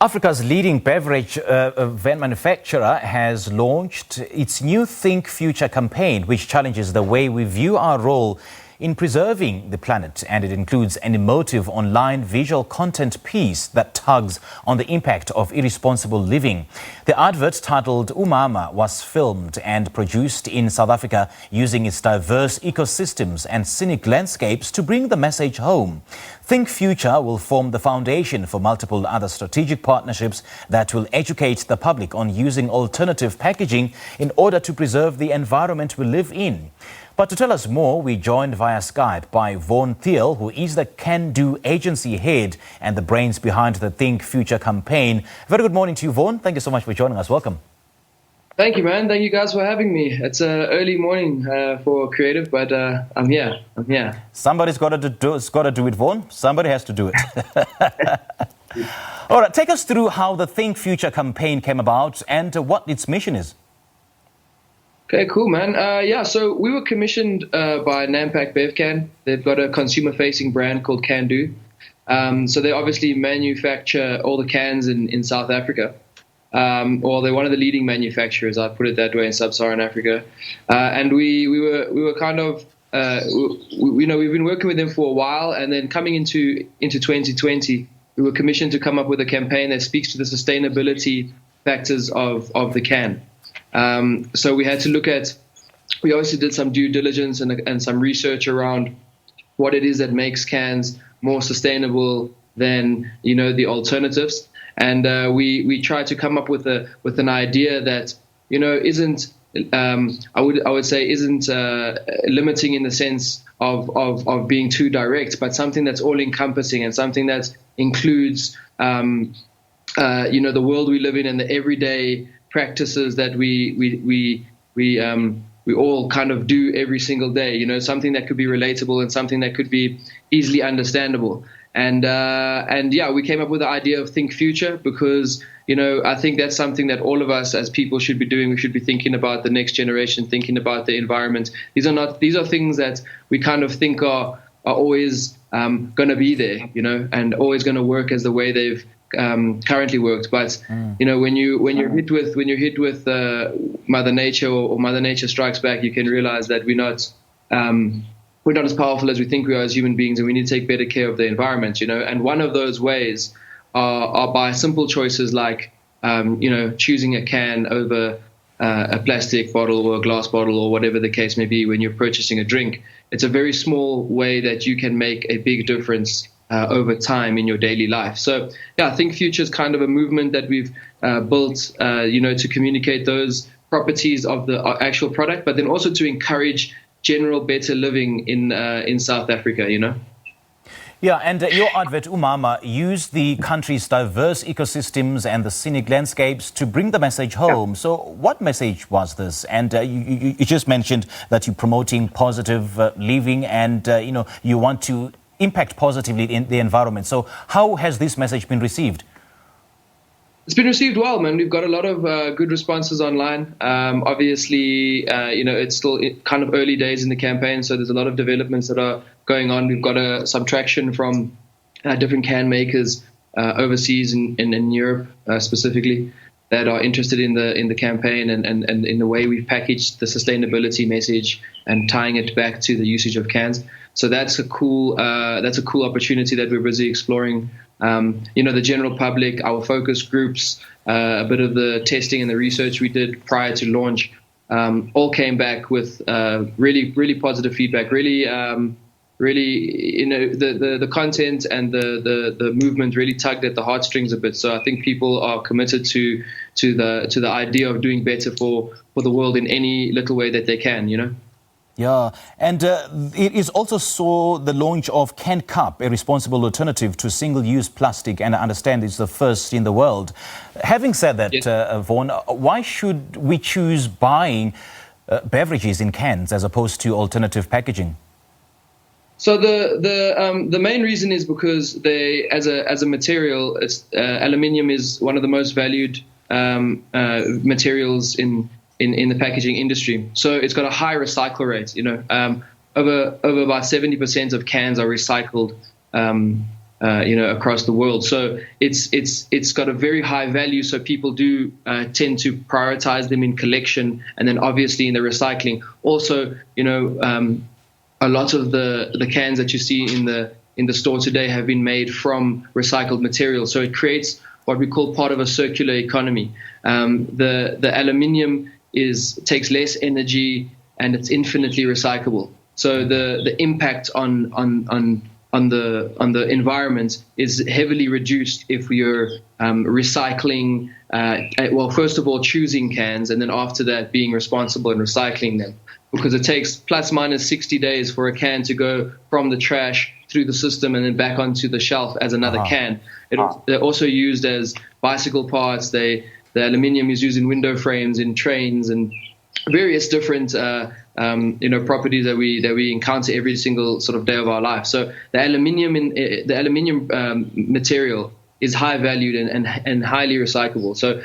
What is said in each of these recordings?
Africa's leading beverage van manufacturer has launched its new Think Future campaign, which challenges the way we view our role in preserving the planet, and it includes an emotive online visual content piece that tugs on the impact of irresponsible living. The advert, titled uMama, was filmed and produced in South Africa using its diverse ecosystems and scenic landscapes to bring the message home. Think Future will form the foundation for multiple other strategic partnerships that will educate the public on using alternative packaging in order to preserve the environment we live in. But to tell us more, we joined via Skype by Vaughn Thiel, who is the Can-Do agency head and the brains behind the Think Future campaign. Very good morning to you, Vaughn. Thank you so much for joining us. Welcome. Thank you, man. Thank you guys for having me. It's an early morning for creative, but I'm here. Somebody's got to do it, Vaughn. Somebody has to do it. All right, take us through how the Think Future campaign came about and what its mission is. Okay, cool, man. So we were commissioned by Nampak Bevcan. They've got a consumer-facing brand called Can-Do. So they obviously manufacture all the cans in South Africa. Or they're one of the leading manufacturers, I'd put it that way, in sub-Saharan Africa. And we were kind of, we've been working with them for a while, and then coming into 2020, we were commissioned to come up with a campaign that speaks to the sustainability factors of the can. So we had to we obviously did some due diligence and some research around what it is that makes cans more sustainable than, the alternatives. And we tried to come up with an idea that, isn't, I would say isn't limiting in the sense of being too direct, but something that's all encompassing and something that includes, the world we live in and the everyday practices that we all kind of do every single day, something that could be relatable and something that could be easily understandable. And we came up with the idea of Think Future because, I think that's something that all of us as people should be doing. We should be thinking about the next generation, thinking about the environment. These are things that we kind of think are always going to be there, and always going to work as the way they've currently worked. But when you're hit with Mother Nature or Mother Nature strikes back, you can realize that we're not as powerful as we think we are as human beings, and we need to take better care of the environment. And one of those ways are by simple choices like choosing a can over a plastic bottle or a glass bottle or whatever the case may be when you're purchasing a drink. It's a very small way that you can make a big difference over time in your daily life. So, I think Future is kind of a movement that we've built, to communicate those properties of the actual product, but then also to encourage general better living in South Africa, Yeah, and your advert, uMama, used the country's diverse ecosystems and the scenic landscapes to bring the message home. Yeah. So what message was this? And you just mentioned that you're promoting positive living and, you want to impact positively in the environment. So how has this message been received? It's been received well, man. We've got a lot of good responses online. Obviously, it's still kind of early days in the campaign, so there's a lot of developments that are going on. We've got some traction from different can makers overseas in Europe specifically that are interested in the campaign and in the way we've packaged the sustainability message and tying it back to the usage of cans. So that's a cool opportunity that we're busy exploring. The general public, our focus groups, a bit of the testing and the research we did prior to launch, all came back with really, really positive feedback. Really, the content and the movement really tugged at the heartstrings a bit. So I think people are committed to the idea of doing better for the world in any little way that they can. Yeah, and it is also saw the launch of Can Cup, a responsible alternative to single-use plastic, and I understand it's the first in the world. Having said that, yes. Vaughn, why should we choose buying beverages in cans as opposed to alternative packaging? So the main reason is because they, as a material, aluminium is one of the most valued materials in the packaging industry. So it's got a high recycle rate. Over about 70% of cans are recycled across the world. So it's got a very high value. So people do tend to prioritize them in collection, and then obviously in the recycling. Also, a lot of the cans that you see in the store today have been made from recycled material. So it creates what we call part of a circular economy. The aluminium takes less energy and it's infinitely recyclable. So the impact on the environment is heavily reduced if you're recycling. Well, first of all, choosing cans, and then after that, being responsible and recycling them. Because it takes plus minus 60 days for a can to go from the trash through the system and then back onto the shelf as another can. They're also used as bicycle parts. The aluminium is used in window frames, in trains, and various different properties that we encounter every single sort of day of our life. So the aluminium material is high valued and highly recyclable. So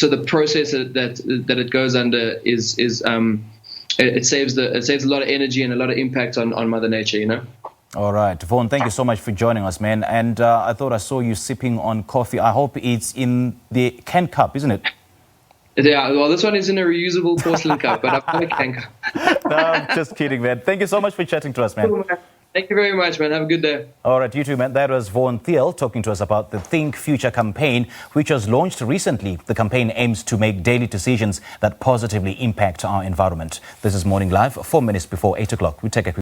the process that it goes under is it saves a lot of energy and a lot of impact on Mother Nature. All right, Vaughn, thank you so much for joining us, man. And I thought I saw you sipping on coffee. I hope it's in the can cup, isn't it? Yeah, well, this one is in a reusable porcelain cup, but I've got a can cup. No, I'm just kidding, man. Thank you so much for chatting to us, man. Cool, man. Thank you very much, man. Have a good day. All right, you too, man. That was Vaughn Thiel talking to us about the Think Future campaign, which was launched recently. The campaign aims to make daily decisions that positively impact our environment. This is Morning Live, 4 minutes before 8 o'clock. We take a quick